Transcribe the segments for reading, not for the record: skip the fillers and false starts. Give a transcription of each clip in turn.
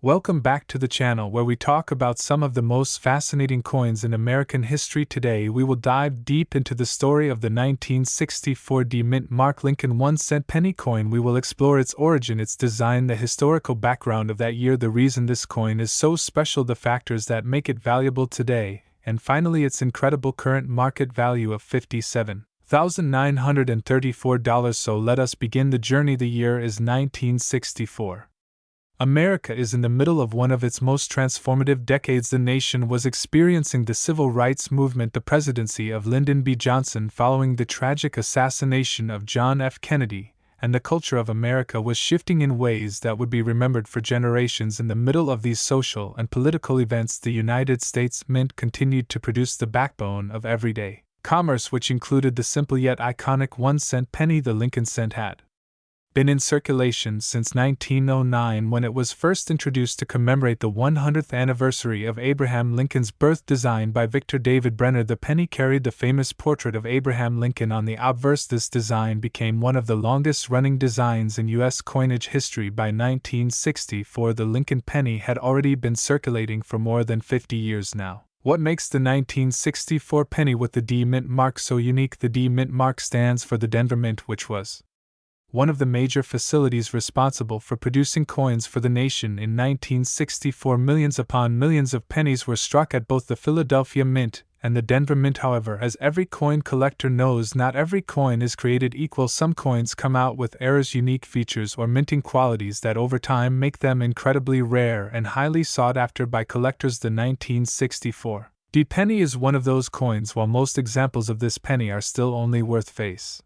Welcome back to the channel where we talk about some of the most fascinating coins in American history. Today we will dive deep into the story of the 1964 D Mint Mark Lincoln 1-cent penny coin. We will explore its origin, its design, the historical background of that year, the reason this coin is so special, the factors that make it valuable today, and finally its incredible current market value of $57,934. So let us begin the journey. The year is 1964. America is in the middle of one of its most transformative decades. The nation was experiencing the civil rights movement, the presidency of Lyndon B. Johnson following the tragic assassination of John F. Kennedy, and the culture of America was shifting in ways that would be remembered for generations. In the middle of these social and political events, the United States Mint continued to produce the backbone of everyday commerce, which included the simple yet iconic 1-cent penny. The Lincoln cent had been in circulation since 1909 when it was first introduced to commemorate the 100th anniversary of Abraham Lincoln's birth. Designed by Victor David Brenner, the penny carried the famous portrait of Abraham Lincoln on the obverse. This design became one of the longest-running designs in U.S. coinage history. By 1964, the Lincoln penny had already been circulating for more than 50 years now. What makes the 1964 penny with the D Mint mark so unique? The D Mint mark stands for the Denver Mint, which was one of the major facilities responsible for producing coins for the nation. In 1964, millions upon millions of pennies were struck at both the Philadelphia Mint and the Denver Mint. However, as every coin collector knows, not every coin is created equal. Some coins come out with errors, unique features, or minting qualities that over time make them incredibly rare and highly sought after by collectors. The 1964 D penny is one of those coins. While most examples of this penny are still only worth face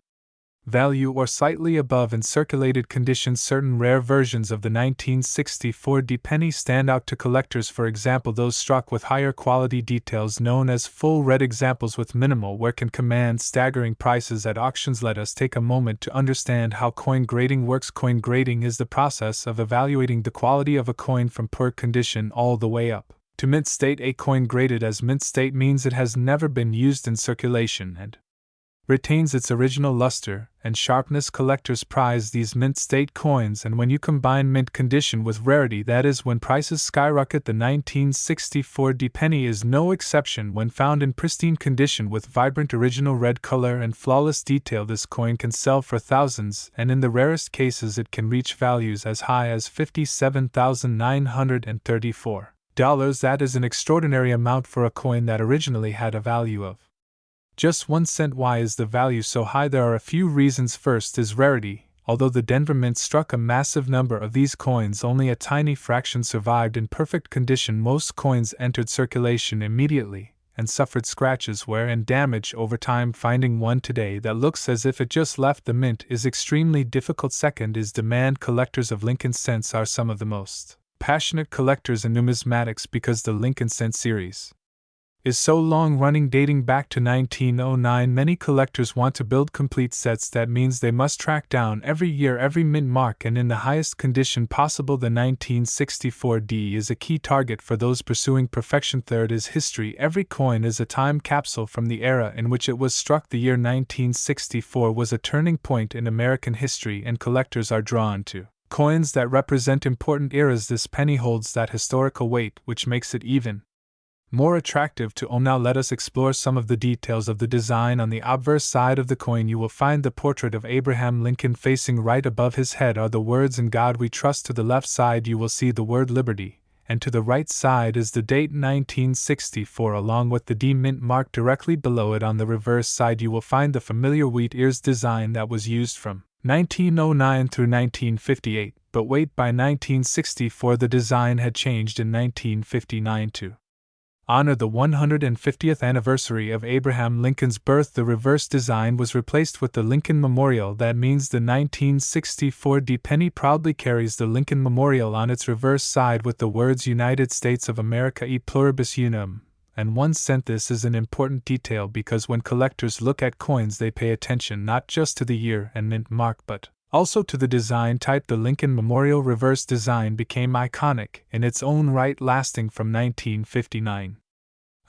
value or slightly above in circulated condition, certain rare versions of the 1964 D penny stand out to collectors. For example, those struck with higher quality details known as full red examples with minimal wear can command staggering prices at auctions. Let us take a moment to understand how coin grading works. Coin grading is the process of evaluating the quality of a coin from poor condition all the way up to mint state. A coin graded as mint state means it has never been used in circulation and retains its original luster and sharpness. Collectors prize these mint state coins, and when you combine mint condition with rarity, that is when prices skyrocket. The 1964 D penny is no exception. When found in pristine condition with vibrant original red color and flawless detail, this coin can sell for thousands, and in the rarest cases it can reach values as high as $57,934. That is an extraordinary amount for a coin that originally had a value of just 1 cent. Why is the value so high? There are a few reasons. First is rarity. Although the Denver Mint struck a massive number of these coins, only a tiny fraction survived in perfect condition. Most coins entered circulation immediately and suffered scratches, wear, and damage over time. Finding one today that looks as if it just left the mint is extremely difficult. Second is demand. Collectors of Lincoln cents are some of the most passionate collectors in numismatics because the Lincoln cent series is so long-running, dating back to 1909. Many collectors want to build complete sets. That means they must track down every year every mint mark and in the highest condition possible. The 1964 D is a key target for those pursuing perfection. Third is history. Every coin is a time capsule from the era in which it was struck. The year 1964 was a turning point in American history, and collectors are drawn to coins that represent important eras. This penny holds that historical weight, which makes it even more attractive to own. Now let us explore some of the details of the design. On the obverse side of the coin you will find the portrait of Abraham Lincoln. Facing right above his head are the words "In God We Trust." To the left side you will see the word "Liberty," and to the right side is the date 1964 along with the D Mint mark. Directly below it on the reverse side you will find the familiar wheat ears design that was used from 1909 through 1958, but wait, by 1964 the design had changed. In 1959 to honor the 150th anniversary of Abraham Lincoln's birth, the reverse design was replaced with the Lincoln Memorial. That means the 1964 D penny proudly carries the Lincoln Memorial on its reverse side with the words "United States of America e pluribus unum" and 1 cent. This is an important detail because when collectors look at coins they pay attention not just to the year and mint mark but also to the design type. The Lincoln Memorial reverse design became iconic in its own right, lasting from 1959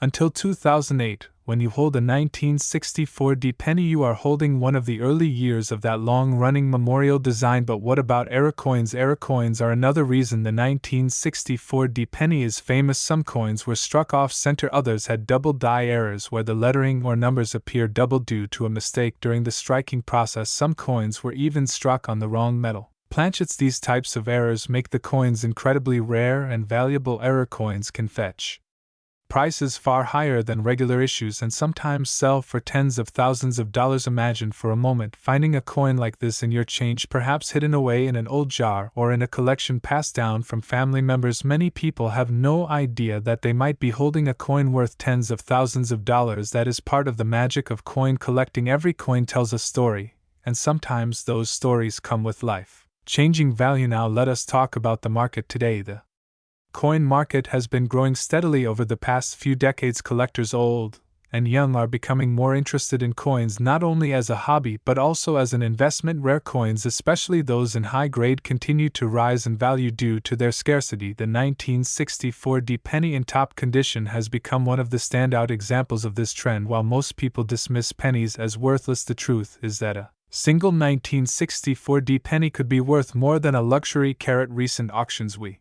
until 2008, when you hold a 1964 penny, you are holding one of the early years of that long-running memorial design. But what about error coins? Error coins are another reason the 1964 penny is famous. Some coins were struck off-center, others had double die errors where the lettering or numbers appear double due to a mistake during the striking process. Some coins were even struck on the wrong metal. Planchets. These types of errors make the coins incredibly rare and valuable. Error coins can fetch prices far higher than regular issues and sometimes sell for tens of thousands of dollars. Imagine for a moment finding a coin like this in your change, perhaps hidden away in an old jar or in a collection passed down from family members. Many people have no idea that they might be holding a coin worth tens of thousands of dollars. That is part of the magic of coin collecting. Every coin tells a story, and sometimes those stories come with life-changing value. Now let us talk about the market today. The coin market has been growing steadily over the past few decades. Collectors old and young are becoming more interested in coins not only as a hobby but also as an investment. Rare coins, especially those in high grade, continue to rise in value due to their scarcity. The 1964 penny in top condition has become one of the standout examples of this trend. While most people dismiss pennies as worthless, the truth is that a single 1964 penny could be worth more than a luxury carat. Recent auctions we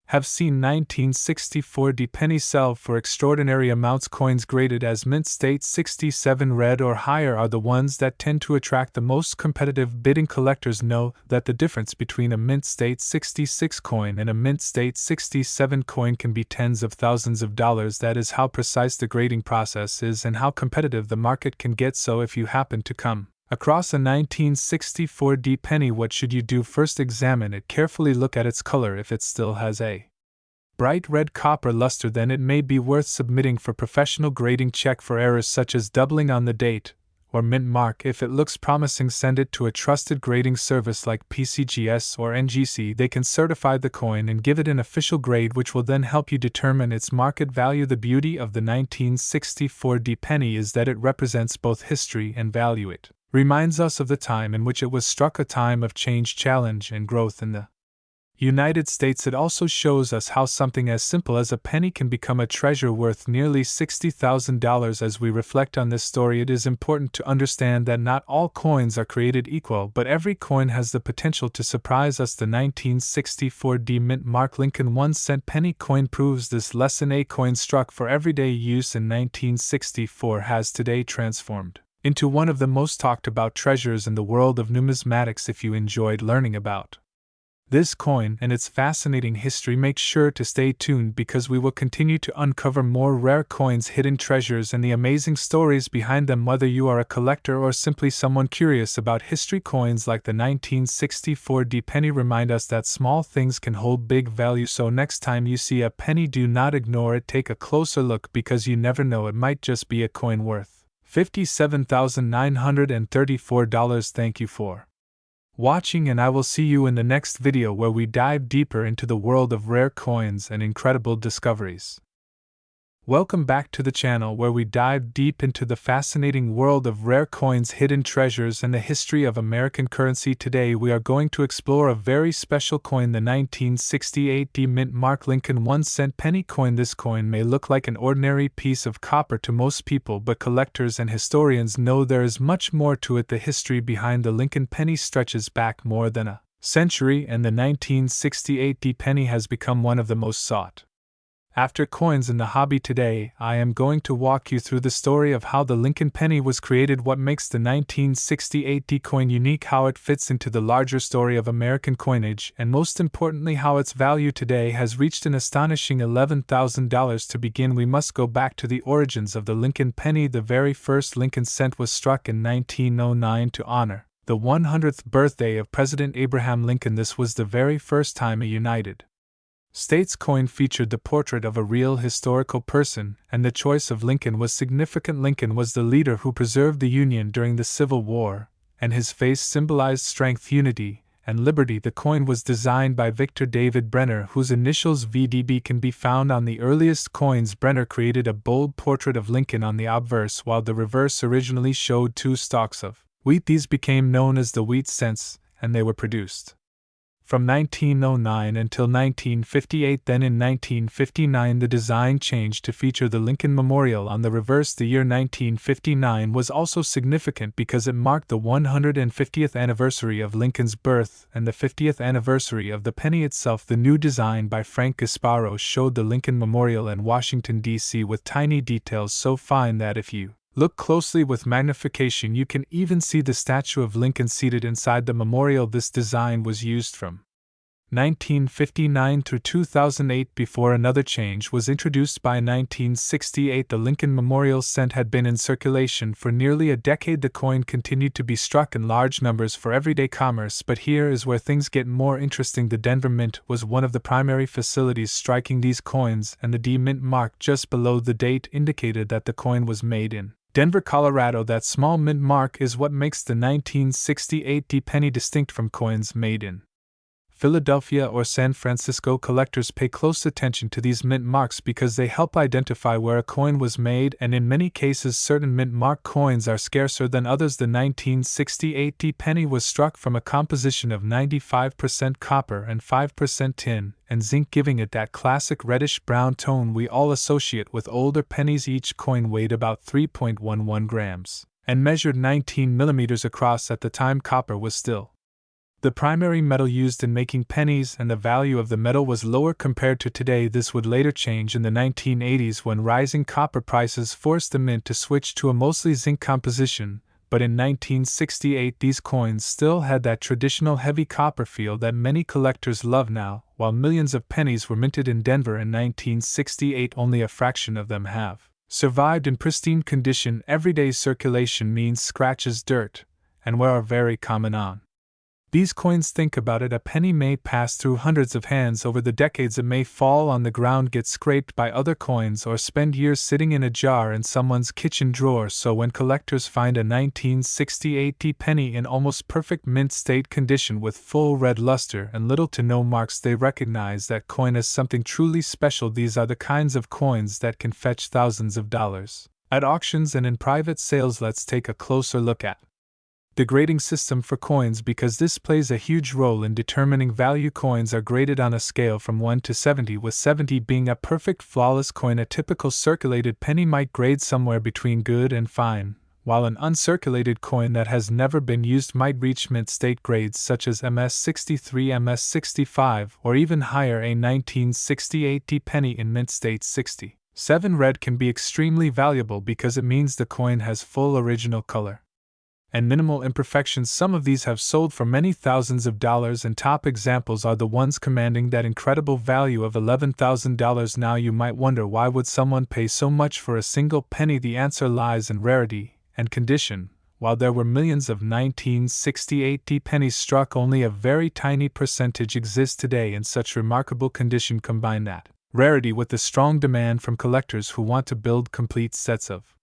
have seen 1964 pennies sell for extraordinary amounts. Coins graded as mint state 67 red or higher are the ones that tend to attract the most competitive bidding. Collectors know that the difference between a mint state 66 coin and a mint state 67 coin can be tens of thousands of dollars. That is how precise the grading process is and how competitive the market can get. So if you happen to come across a 1964 penny, what should you do? First, examine it carefully. Look at its color. If it still has a bright red copper luster, then it may be worth submitting for professional grading. Check for errors such as doubling on the date or mint mark. If it looks promising, send it to a trusted grading service like PCGS or NGC. They can certify the coin and give it an official grade, which will then help you determine its market value. The beauty of the 1964 penny is that it represents both history and value. It reminds us of the time in which it was struck, a time of change, challenge, and growth in the United States. It also shows us how something as simple as a penny can become a treasure worth nearly $60,000. As we reflect on this story, it is important to understand that not all coins are created equal, but every coin has the potential to surprise us. The 1964 mint mark Lincoln 1-cent penny coin proves this lesson. A coin struck for everyday use in 1964 has today transformed into one of the most talked about treasures in the world of numismatics. If you enjoyed learning about this coin and its fascinating history, make sure to stay tuned because we will continue to uncover more rare coins, hidden treasures, and the amazing stories behind them. Whether you are a collector or simply someone curious about history, coins like the 1964 penny remind us that small things can hold big value. So next time you see a penny, do not ignore it. Take a closer look because you never know, it might just be a coin worth $57,934. Thank you for watching, and I will see you in the next video where we dive deeper into the world of rare coins and incredible discoveries. Welcome back to the channel where we dive deep into the fascinating world of rare coins, hidden treasures, and the history of American currency. Today we are going to explore a very special coin, the 1968 mint mark Lincoln 1-cent penny coin. This coin may look like an ordinary piece of copper to most people, but collectors and historians know there is much more to it. The history behind the Lincoln penny stretches back more than a century, and the 1968 penny has become one of the most sought after coins in the hobby. Today, I am going to walk you through the story of how the Lincoln penny was created, what makes the 1968 coin unique, how it fits into the larger story of American coinage, and most importantly, how its value today has reached an astonishing $11,000. To begin, we must go back to the origins of the Lincoln penny. The very first Lincoln cent was struck in 1909 to honor the 100th birthday of President Abraham Lincoln. This was the very first time a United States coin featured the portrait of a real historical person, and the choice of Lincoln was significant. Lincoln was the leader who preserved the Union during the Civil War, and his face symbolized strength, unity, and liberty. The coin was designed by Victor David Brenner, whose initials VDB can be found on the earliest coins. Brenner created a bold portrait of Lincoln on the obverse, while the reverse originally showed 2 stalks of wheat. These became known as the wheat cents, and they were produced from 1909 until 1958. Then in 1959 the design changed to feature the Lincoln Memorial on the reverse. The year 1959 was also significant because it marked the 150th anniversary of Lincoln's birth and the 50th anniversary of the penny itself. The new design by Frank Gasparo showed the Lincoln Memorial in Washington, D.C. with tiny details so fine that if you look closely with magnification you can even see the statue of Lincoln seated inside the memorial. This design was used from 1959 through 2008 before another change was introduced by 1968. The Lincoln Memorial cent had been in circulation for nearly a decade. The coin continued to be struck in large numbers for everyday commerce, but here is where things get more interesting. The Denver Mint was one of the primary facilities striking these coins, and the D Mint mark just below the date indicated that the coin was made in Denver, Colorado. That small mint mark is what makes the 1968 D penny distinct from coins made in Philadelphia or San Francisco. Collectors pay close attention to these mint marks because they help identify where a coin was made, and in many cases certain mint mark coins are scarcer than others. The 1968 D penny was struck from a composition of 95% copper and 5% tin and zinc, giving it that classic reddish-brown tone we all associate with older pennies. Each coin weighed about 3.11 grams and measured 19 millimeters across. At the time, copper was still the primary metal used in making pennies, and the value of the metal was lower compared to today. This would later change in the 1980s when rising copper prices forced the mint to switch to a mostly zinc composition, but in 1968 these coins still had that traditional heavy copper feel that many collectors love now. While millions of pennies were minted in Denver in 1968, only a fraction of them have survived in pristine condition. Everyday circulation means scratches, dirt, and wear are very common on these coins. Think about it, a penny may pass through hundreds of hands over the decades. It may fall on the ground, get scraped by other coins, or spend years sitting in a jar in someone's kitchen drawer. So when collectors find a 1968 D penny in almost perfect mint state condition with full red luster and little to no marks, they recognize that coin as something truly special. These are the kinds of coins that can fetch thousands of dollars at auctions and in private sales. Let's take a closer look at the grading system for coins, because this plays a huge role in determining value. Coins are graded on a scale from 1 to 70, with 70 being a perfect flawless coin. A typical circulated penny might grade somewhere between good and fine, while an uncirculated coin that has never been used might reach mint state grades such as MS63, MS65, or even higher. A 1968 D penny in mint state 67 red can be extremely valuable because it means the coin has full original color and minimal imperfections. Some of these have sold for many thousands of dollars, and top examples are the ones commanding that incredible value of $11,000. Now you might wonder, why would someone pay so much for a single penny? The answer lies in rarity and condition. While there were millions of 1968 D pennies struck, only a very tiny percentage exists today in such remarkable condition. Combine that rarity with the strong demand from collectors who want to build complete sets of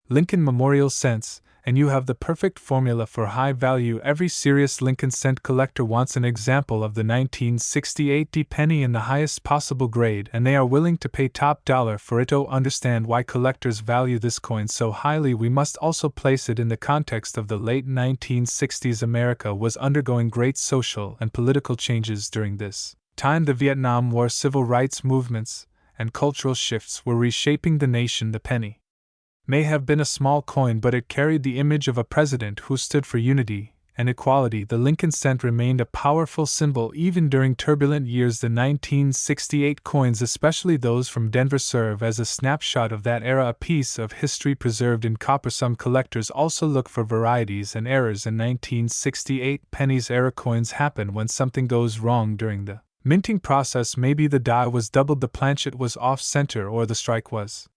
Lincoln Memorial cents, and you have the perfect formula for high value. Every serious Lincoln cent collector wants an example of the 1968 D penny in the highest possible grade, and they are willing to pay top dollar for it. To understand why collectors value this coin so highly, we must also place it in the context of the late 1960s. America was undergoing great social and political changes during this time. The Vietnam War, civil rights movements, and cultural shifts were reshaping the nation. The penny may have been a small coin, but it carried the image of a president who stood for unity and equality. The Lincoln cent remained a powerful symbol even during turbulent years. The 1968 coins, especially those from Denver, serve as a snapshot of that era, a piece of history preserved in copper. Some collectors also look for varieties and errors in 1968 pennies. Error coins happen when something goes wrong during the minting process. Maybe the die was doubled, the planchet was off-center, or the strike was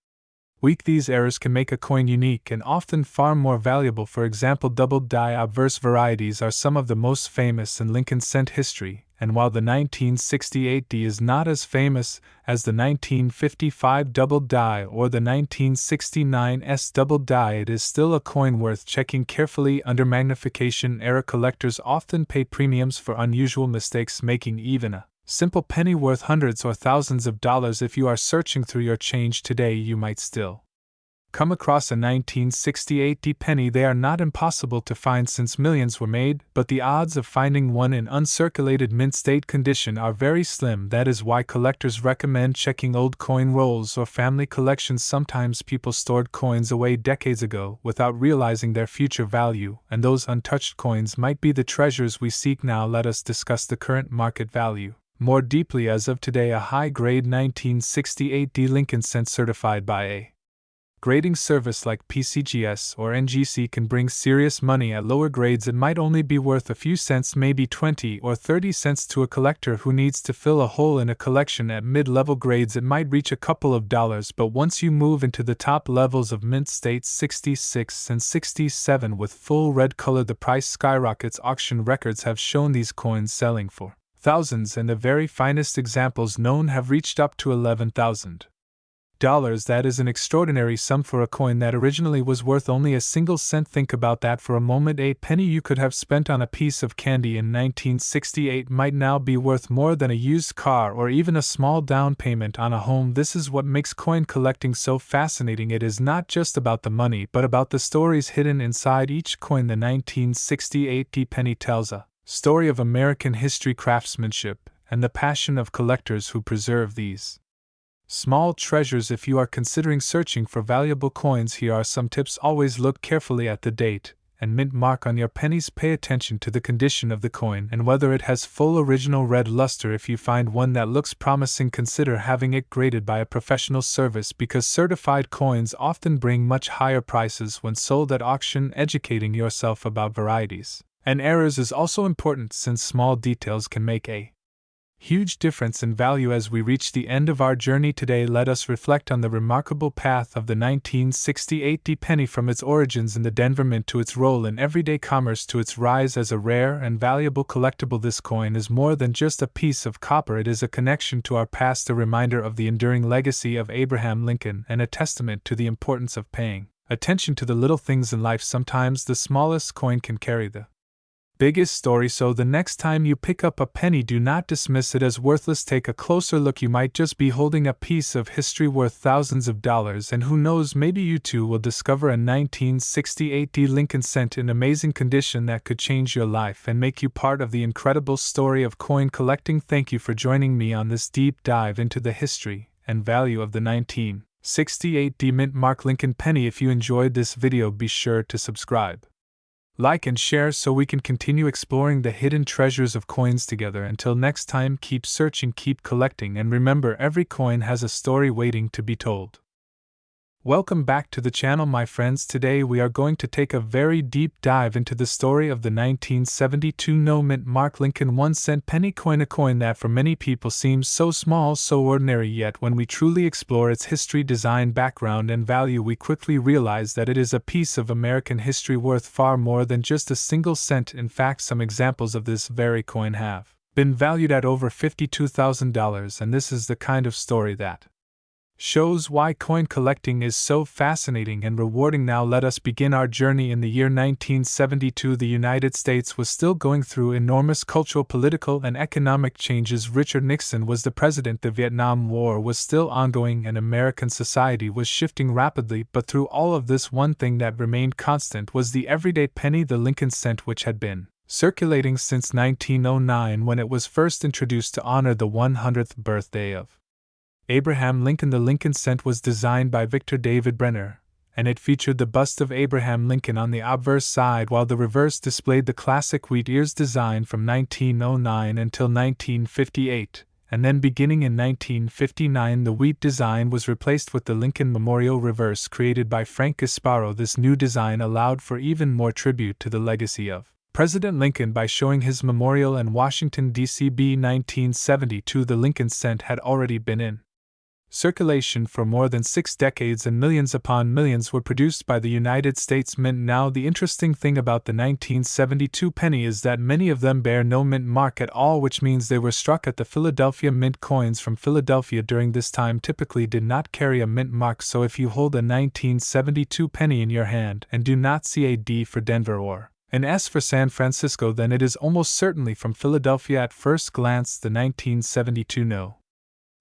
weak. These errors can make a coin unique and often far more valuable. For example, doubled die obverse varieties are some of the most famous in Lincoln cent history, and while the 1968 D is not as famous as the 1955 doubled die or the 1969 S doubled die, it is still a coin worth checking carefully. Under magnification error, collectors often pay premiums for unusual mistakes, making even a simple penny worth hundreds or thousands of dollars. If you are searching through your change today, you might still come across a 1968 penny, they are not impossible to find since millions were made, but the odds of finding one in uncirculated mint state condition are very slim. That is why collectors recommend checking old coin rolls or family collections. Sometimes people stored coins away decades ago without realizing their future value, and those untouched coins might be the treasures we seek. Now let us discuss the current market value more deeply. As of today, a high-grade 1968 Lincoln cent certified by a grading service like PCGS or NGC can bring serious money. At lower grades, it might only be worth a few cents, maybe 20 or 30 cents to a collector who needs to fill a hole in a collection. At mid-level grades, it might reach a couple of dollars, but once you move into the top levels of mint states 66 and 67 with full red color, the price skyrockets. Auction records have shown these coins selling for thousands, and the very finest examples known have reached up to $11,000. That is an extraordinary sum for a coin that originally was worth only a single cent. Think about that for a moment. A penny you could have spent on a piece of candy in 1968 might now be worth more than a used car or even a small down payment on a home. This is what makes coin collecting so fascinating. It is not just about the money, but about the stories hidden inside each coin. The 1968 penny tells a story of American history, craftsmanship, and the passion of collectors who preserve these small treasures. If you are considering searching for valuable coins, here are some tips. Always look carefully at the date and mint mark on your pennies. Pay attention to the condition of the coin and whether it has full original red luster. If you find one that looks promising, consider having it graded by a professional service, because certified coins often bring much higher prices when sold at auction. Educating yourself about varieties and errors is also important, since small details can make a huge difference in value. As we reach the end of our journey today, let us reflect on the remarkable path of the 1968 penny, from its origins in the Denver Mint to its role in everyday commerce to its rise as a rare and valuable collectible. This coin is more than just a piece of copper. It is a connection to our past, a reminder of the enduring legacy of Abraham Lincoln, and a testament to the importance of paying attention to the little things in life. Sometimes the smallest coin can carry the biggest story. So the next time you pick up a penny, do not dismiss it as worthless. Take a closer look. You might just be holding a piece of history worth thousands of dollars, and who knows, maybe you too will discover a 1968 Lincoln cent in amazing condition that could change your life and make you part of the incredible story of coin collecting. Thank you for joining me on this deep dive into the history and value of the 1968 mint mark Lincoln penny. If you enjoyed this video, be sure to subscribe, like, and share so we can continue exploring the hidden treasures of coins together. Until next time, keep searching, keep collecting, and remember, every coin has a story waiting to be told. Welcome back to the channel, my friends. Today we are going to take a very deep dive into the story of the 1972 mint mark Lincoln 1-cent penny coin, a coin that for many people seems so small, so ordinary, yet when we truly explore its history, design, background, and value, we quickly realize that it is a piece of American history worth far more than just a single cent. In fact, some examples of this very coin have been valued at over $52,000, and this is the kind of story that shows why coin collecting is so fascinating and rewarding. Now let us begin our journey. In the year 1972, the United States was still going through enormous cultural, political, and economic changes. Richard Nixon was the president. The Vietnam War was still ongoing, and American society was shifting rapidly. But through all of this, one thing that remained constant was the everyday penny, the Lincoln cent, which had been circulating since 1909, when it was first introduced to honor the 100th birthday of Abraham Lincoln. The Lincoln cent was designed by Victor David Brenner, and it featured the bust of Abraham Lincoln on the obverse side, while the reverse displayed the classic wheat ears design from 1909 until 1958, and then beginning in 1959 the wheat design was replaced with the Lincoln Memorial reverse created by Frank Gasparo. This new design allowed for even more tribute to the legacy of President Lincoln by showing his memorial in Washington, D.C. by 1972, the Lincoln cent had already been in circulation for more than 6 decades, and millions upon millions were produced by the United States Mint. Now, the interesting thing about the 1972 penny is that many of them bear no mint mark at all, which means they were struck at the Philadelphia Mint. Coins from Philadelphia during this time typically did not carry a mint mark, so if you hold a 1972 penny in your hand and do not see a D for Denver or an S for San Francisco, then it is almost certainly from Philadelphia. At first glance, the 1972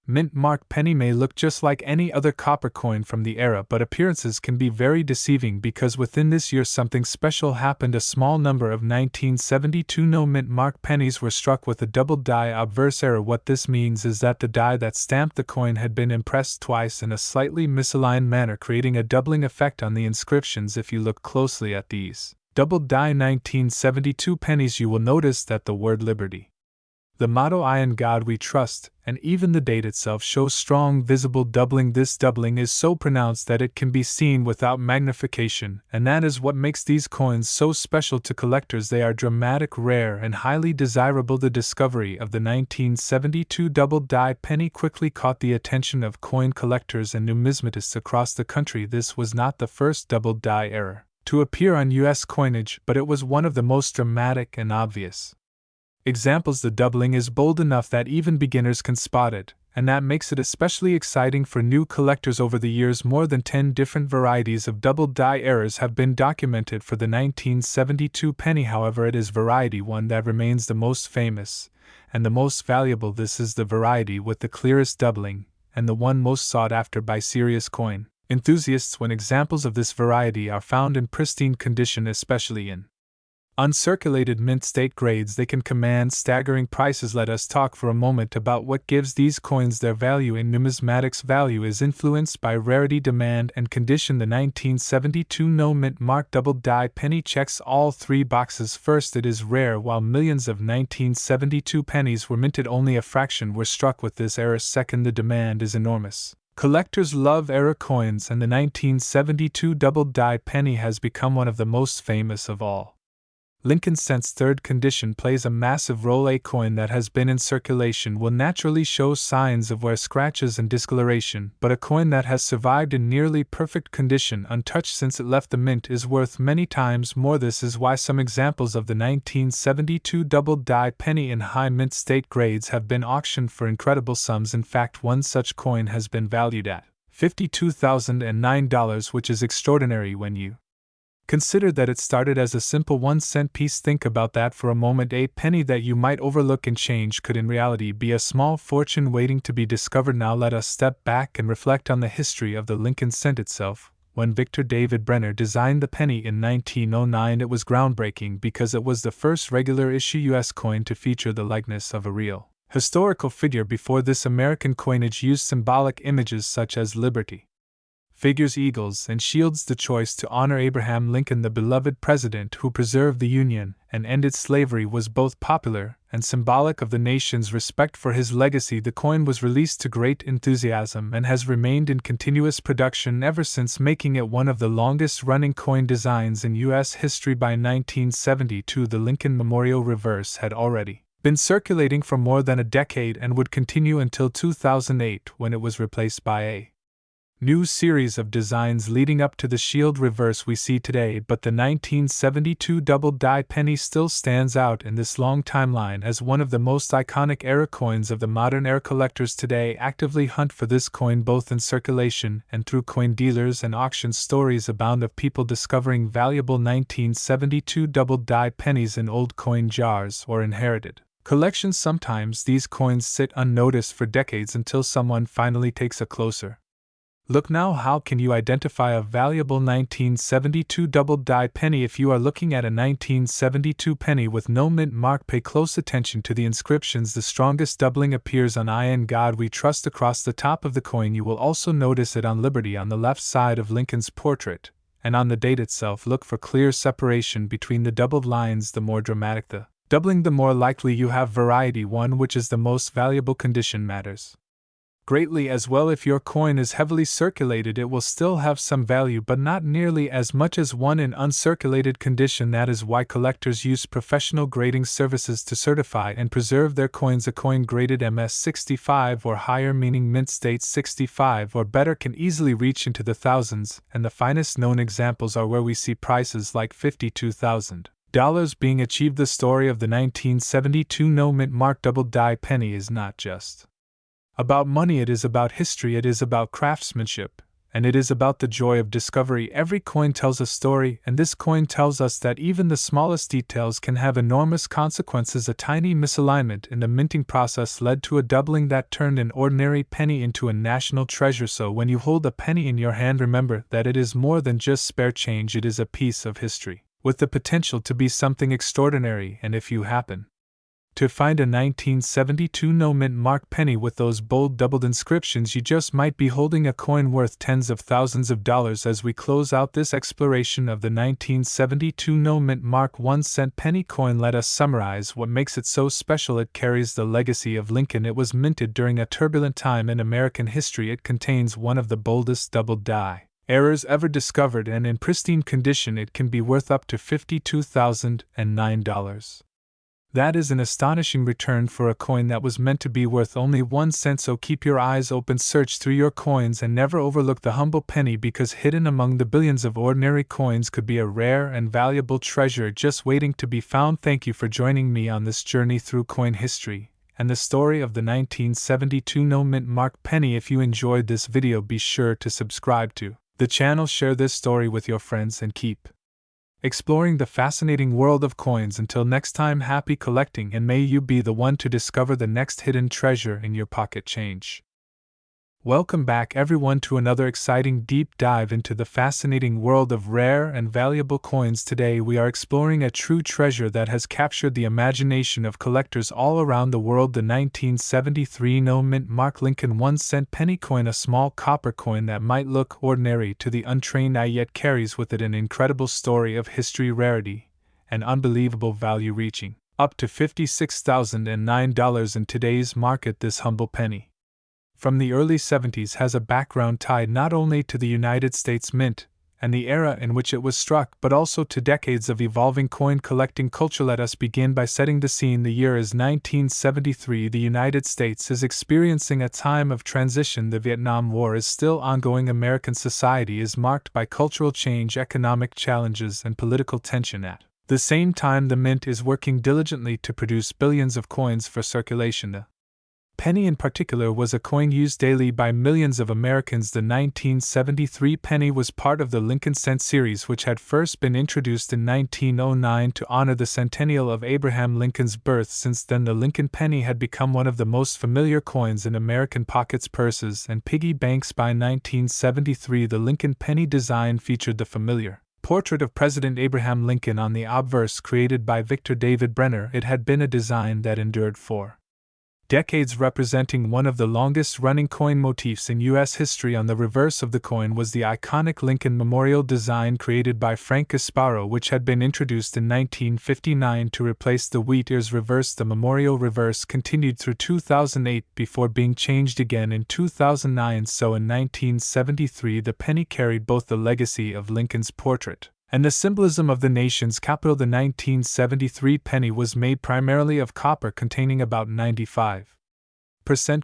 mint mark penny may look just like any other copper coin from the era, but appearances can be very deceiving because within this year something special happened. A small number of 1972 no mint mark pennies were struck with a double die obverse error. What this means is that the die that stamped the coin had been impressed twice in a slightly misaligned manner, creating a doubling effect on the inscriptions. If you look closely at these double die 1972 pennies, you will notice that the word Liberty, the motto I in God we trust, and even the date itself shows strong visible doubling. This doubling is so pronounced that it can be seen without magnification, and that is what makes these coins so special to collectors. They are dramatic, rare, and highly desirable. The discovery of the 1972 double die penny quickly caught the attention of coin collectors and numismatists across the country. This was not the first double die error to appear on U.S. coinage, but it was one of the most dramatic and obvious examples. The doubling is bold enough that even beginners can spot it, and that makes it especially exciting for new collectors. Over the years, more than 10 different varieties of double die errors have been documented for the 1972 penny. However, it is variety 1 that remains the most famous and the most valuable. This is the variety with the clearest doubling, and the one most sought after by serious coin enthusiasts. When examples of this variety are found in pristine condition, especially in uncirculated mint state grades, they can command staggering prices. Let us talk for a moment about what gives these coins their value. In numismatics, value is influenced by rarity, demand, and condition. The 1972 no mint mark double die penny checks all 3 boxes. First, it is rare. While millions of 1972 pennies were minted, only a fraction were struck with this error. Second, the demand is enormous. Collectors love error coins, and the 1972 double die penny has become one of the most famous of all. Lincoln Cents. Third, condition plays a massive role. A coin that has been in circulation will naturally show signs of wear, scratches, and discoloration, but a coin that has survived in nearly perfect condition, untouched since it left the mint, is worth many times more. This is why some examples of the 1972 double die penny in high mint state grades have been auctioned for incredible sums. In fact, one such coin has been valued at $52,009, which is extraordinary when you consider that it started as a simple 1-cent piece. Think about that for a moment. A penny that you might overlook in change could in reality be a small fortune waiting to be discovered. Now let us step back and reflect on the history of the Lincoln cent itself. When Victor David Brenner designed the penny in 1909, it was groundbreaking because it was the first regular issue U.S. coin to feature the likeness of a real historical figure. Before this, American coinage used symbolic images such as liberty figures, eagles, and shields. The choice to honor Abraham Lincoln, the beloved president who preserved the Union and ended slavery, was both popular and symbolic of the nation's respect for his legacy. The coin was released to great enthusiasm and has remained in continuous production ever since, making it one of the longest-running coin designs in U.S. history. By 1972, the Lincoln Memorial reverse had already been circulating for more than a decade and would continue until 2008, when it was replaced by a new series of designs leading up to the shield reverse we see today. But the 1972 double die penny still stands out in this long timeline as one of the most iconic era coins of the modern era. Collectors today actively hunt for this coin both in circulation and through coin dealers and auctions. Stories abound of people discovering valuable 1972 double die pennies in old coin jars or inherited collections. Sometimes these coins sit unnoticed for decades until someone finally takes a closer look. Now, how can you identify a valuable 1972 double die penny? If you are looking at a 1972 penny with no mint mark, pay close attention to the inscriptions. The strongest doubling appears on "I in God We Trust" across the top of the coin. You will also notice it on Liberty on the left side of Lincoln's portrait, and on the date itself. Look for clear separation between the doubled lines. The more dramatic the doubling, the more likely you have variety 1, which is the most valuable. Condition matters greatly as well. If your coin is heavily circulated, it will still have some value, but not nearly as much as one in uncirculated condition. That is why collectors use professional grading services to certify and preserve their coins. A coin graded MS 65 or higher, meaning mint state 65 or better, can easily reach into the thousands, and the finest known examples are where we see prices like $52,000 being achieved. The story of the 1972 no mint mark double die penny is not just about money, it is about history, it is about craftsmanship, and it is about the joy of discovery. Every coin tells a story, and this coin tells us that even the smallest details can have enormous consequences. A tiny misalignment in the minting process led to a doubling that turned an ordinary penny into a national treasure. So when you hold a penny in your hand, remember that it is more than just spare change. It is a piece of history, with the potential to be something extraordinary. And if you happen to find a 1972 no-mint mark penny with those bold doubled inscriptions, you just might be holding a coin worth tens of thousands of dollars. As we close out this exploration of the 1972 no-mint mark 1-cent penny coin, let us summarize what makes it so special. It carries the legacy of Lincoln. It was minted during a turbulent time in American history. It contains one of the boldest doubled die errors ever discovered, and in pristine condition it can be worth up to $52,009. That is an astonishing return for a coin that was meant to be worth only 1 cent. So keep your eyes open, search through your coins, and never overlook the humble penny, because hidden among the billions of ordinary coins could be a rare and valuable treasure just waiting to be found. Thank you for joining me on this journey through coin history and the story of the 1972 no-mint mark penny. If you enjoyed this video, be sure to subscribe to the channel, share this story with your friends, and keep exploring the fascinating world of coins. Until next time, happy collecting, and may you be the one to discover the next hidden treasure in your pocket change. Welcome back, everyone, to another exciting deep dive into the fascinating world of rare and valuable coins. Today we are exploring a true treasure that has captured the imagination of collectors all around the world, the 1973 no-mint mark Lincoln 1-cent penny coin, a small copper coin that might look ordinary to the untrained eye, yet carries with it an incredible story of history, rarity, and unbelievable value, reaching up to $56,009 in today's market. This humble penny from the early 70s has a background tied not only to the United States Mint and the era in which it was struck, but also to decades of evolving coin collecting culture. Let us begin by setting the scene. The year is 1973. The United States is experiencing a time of transition. The Vietnam War is still ongoing. American society is marked by cultural change, economic challenges, and political tension. At the same time, the Mint is working diligently to produce billions of coins for circulation. The penny in particular was a coin used daily by millions of Americans. The 1973 penny was part of the Lincoln Cent series, which had first been introduced in 1909 to honor the centennial of Abraham Lincoln's birth. Since then, the Lincoln penny had become one of the most familiar coins in American pockets, purses, and piggy banks. By 1973, the Lincoln penny design featured the familiar portrait of President Abraham Lincoln on the obverse, created by Victor David Brenner. It had been a design that endured for decades, representing one of the longest-running coin motifs in U.S. history. On the reverse of the coin was the iconic Lincoln Memorial design created by Frank Gasparo, which had been introduced in 1959 to replace the wheat ears reverse. The Memorial reverse continued through 2008 before being changed again in 2009. So in 1973, the penny carried both the legacy of Lincoln's portrait and the symbolism of the nation's capital. The 1973 penny was made primarily of copper, containing about 95%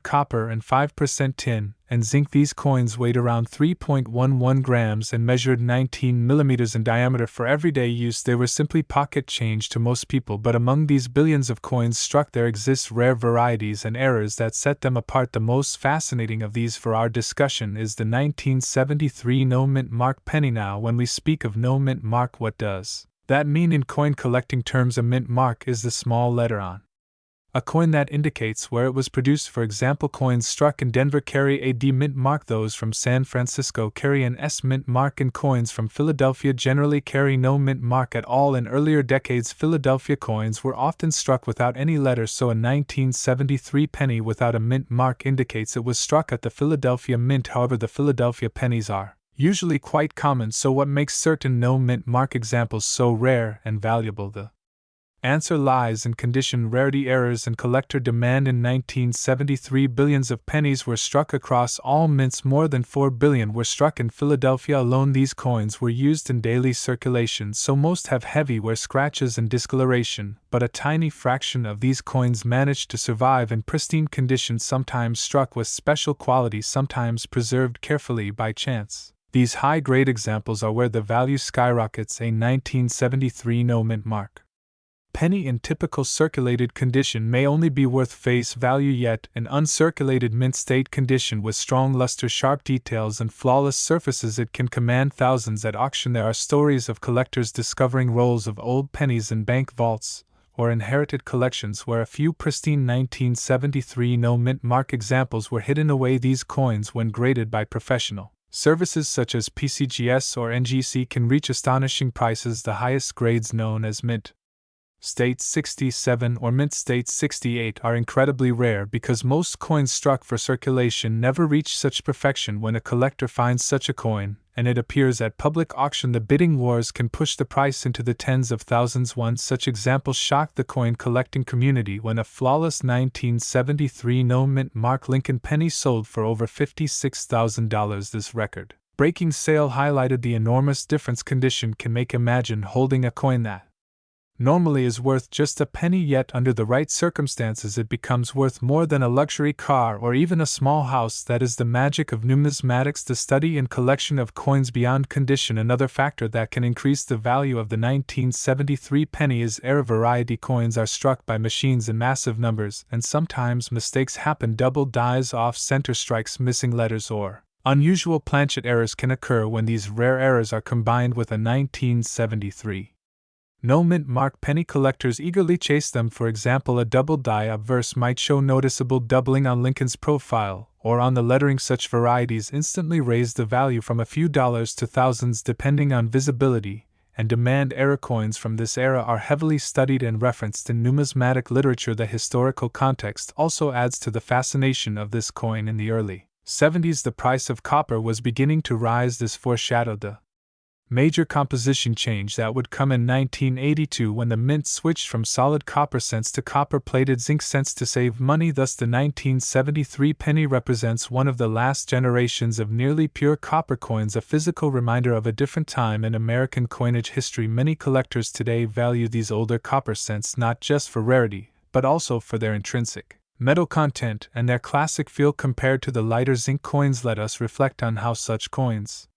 copper and 5% tin and zinc. These coins weighed around 3.11 grams and measured 19 millimeters in diameter. For everyday use, they were simply pocket change to most people, but among these billions of coins struck, there exist rare varieties and errors that set them apart. The most fascinating of these for our discussion is the 1973 no-mint mark penny. Now, when we speak of no-mint mark, what does that mean in coin collecting terms? A mint mark is the small letter on a coin that indicates where it was produced. For example, coins struck in Denver carry a D mint mark, those from San Francisco carry an S mint mark, and coins from Philadelphia generally carry no mint mark at all. In earlier decades, Philadelphia coins were often struck without any letter, so a 1973 penny without a mint mark indicates it was struck at the Philadelphia Mint. However, the Philadelphia pennies are usually quite common, so what makes certain no mint mark examples so rare and valuable? The answer lies in condition, rarity, errors, and collector demand. In 1973, billions of pennies were struck across all mints. More than 4 billion were struck in Philadelphia alone. These coins were used in daily circulation, so most have heavy wear, scratches, and discoloration, but a tiny fraction of these coins managed to survive in pristine condition, sometimes struck with special qualities, sometimes preserved carefully by chance. These high-grade examples are where the value skyrockets. A 1973 no mint mark penny in typical circulated condition may only be worth face value, yet in uncirculated mint state condition with strong luster, sharp details, and flawless surfaces it can command thousands at auction. There are stories of collectors discovering rolls of old pennies in bank vaults or inherited collections where a few pristine 1973 no mint mark examples were hidden away. These coins, when graded by professional services such as PCGS or NGC, can reach astonishing prices. The highest grades, known as mint State 67 or Mint State 68, are incredibly rare because most coins struck for circulation never reach such perfection. When a collector finds such a coin, and it appears at public auction, the bidding wars can push the price into the tens of thousands. One such example shocked the coin collecting community when a flawless 1973 no mint mark Lincoln penny sold for over $56,000. This record breaking sale highlighted the enormous difference condition can make. Imagine holding a coin that normally is worth just a penny, yet under the right circumstances it becomes worth more than a luxury car or even a small house. That is the magic of numismatics, the study and collection of coins beyond condition. Another factor that can increase the value of the 1973 penny is error. Variety coins are struck by machines in massive numbers, and sometimes mistakes happen. Double dies, off center strikes, missing letters, or unusual planchet errors can occur. When these rare errors are combined with a 1973 no mint mark penny, collectors eagerly chase them. For example, a double die obverse might show noticeable doubling on Lincoln's profile or on the lettering. Such varieties instantly raise the value from a few dollars to thousands depending on visibility and demand. Error coins from this era are heavily studied and referenced in numismatic literature. The historical context also adds to the fascination of this coin. In the early 70s, the price of copper was beginning to rise. This foreshadowed the major composition change that would come in 1982 when the mint switched from solid copper cents to copper-plated zinc cents to save money. Thus, the 1973 penny represents one of the last generations of nearly pure copper coins, a physical reminder of a different time in American coinage history. Many collectors today value these older copper cents not just for rarity, but also for their intrinsic metal content and their classic feel compared to the lighter zinc coins. Let us reflect on how such coins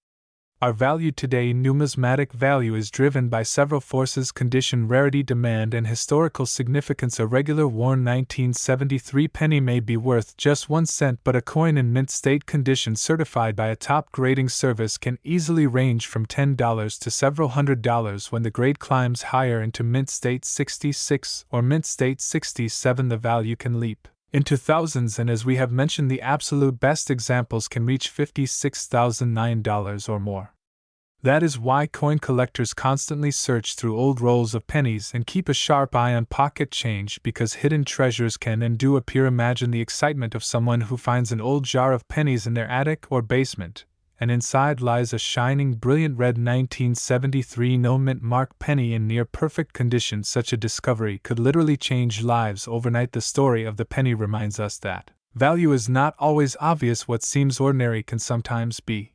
are valued today. Numismatic value is driven by several forces: condition, rarity, demand, and historical significance. A regular worn 1973 penny may be worth just 1 cent, but a coin in mint state condition certified by a top grading service can easily range from $10 to several $100s. When the grade climbs higher into mint state 66 or mint state 67, the value can leap into thousands, and as we have mentioned, the absolute best examples can reach $56,009 or more. That is why coin collectors constantly search through old rolls of pennies and keep a sharp eye on pocket change, because hidden treasures can and do appear. Imagine the excitement of someone who finds an old jar of pennies in their attic or basement, and inside lies a shining, brilliant red 1973 no mint mark penny in near perfect condition. Such a discovery could literally change lives overnight. The story of the penny reminds us that value is not always obvious. What seems ordinary can sometimes be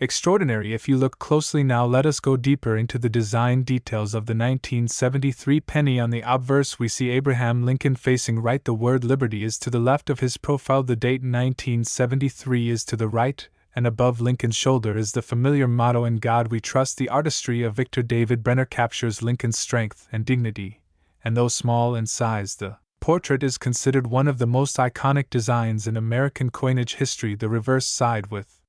extraordinary if you look closely. Now let us go deeper into the design details of the 1973 penny. On the obverse we see Abraham Lincoln facing right. The word liberty is to the left of his profile. The date 1973 is to the right, and above Lincoln's shoulder is the familiar motto, "In God We Trust." The artistry of Victor David Brenner captures Lincoln's strength and dignity, and though small in size, the portrait is considered one of the most iconic designs in American coinage history. The reverse side with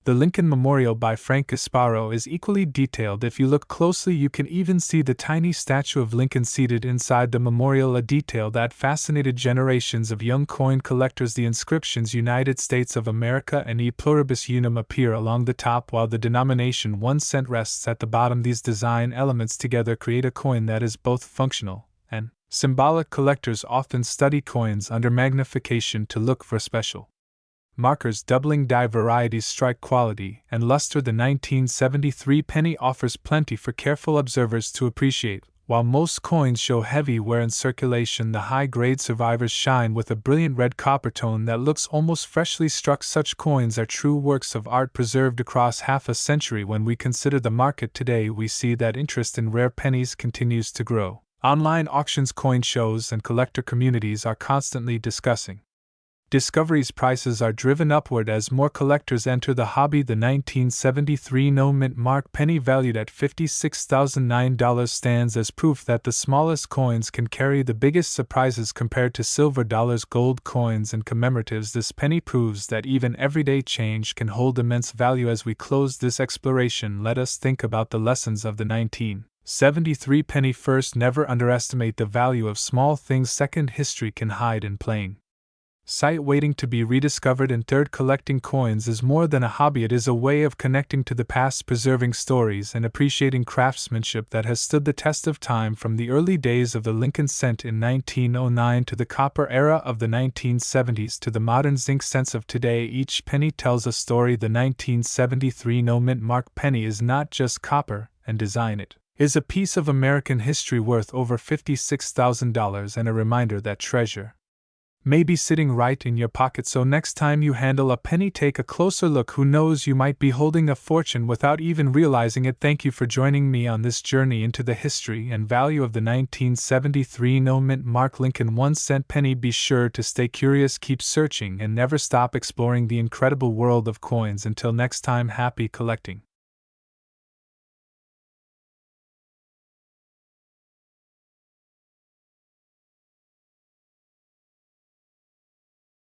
the Lincoln Memorial by Frank Gasparo is equally detailed. If you look closely, you can even see the tiny statue of Lincoln seated inside the memorial, a detail that fascinated generations of young coin collectors. The inscriptions "United States of America" and "E Pluribus Unum" appear along the top, while the denomination 1 cent rests at the bottom. These design elements together create a coin that is both functional and symbolic. Collectors often study coins under magnification to look for special markers, doubling, die varieties, strike quality, and luster. The 1973 penny offers plenty for careful observers to appreciate. While most coins show heavy wear in circulation, the high-grade survivors shine with a brilliant red copper tone that looks almost freshly struck. Such coins are true works of art preserved across half a century. When we consider the market today, we see that interest in rare pennies continues to grow. Online auctions, coin shows, and collector communities are constantly discussing Discovery's prices are driven upward as more collectors enter the hobby. The 1973 no-mint mark penny, valued at $56,009, stands as proof that the smallest coins can carry the biggest surprises compared to silver dollars, gold coins, and commemoratives. This penny proves that even everyday change can hold immense value. As we close this exploration, let us think about the lessons of the 1973 penny. First, never underestimate the value of small things. Second, history can hide in plain sight, waiting to be rediscovered. And third, collecting coins is more than a hobby, it is a way of connecting to the past, preserving stories, and appreciating craftsmanship that has stood the test of time. From the early days of the Lincoln cent in 1909 to the copper era of the 1970s to the modern zinc cents of today, each penny tells a story. The 1973 no-mint mark penny is not just copper and design, it is a piece of American history worth over $56,000 and a reminder that treasure may be sitting right in your pocket. So next time you handle a penny, take a closer look. Who knows, you might be holding a fortune without even realizing it. Thank you for joining me on this journey into the history and value of the 1973 no-mint mark Lincoln 1-cent penny. Be sure to stay curious, keep searching, and never stop exploring the incredible world of coins. Until next time, happy collecting.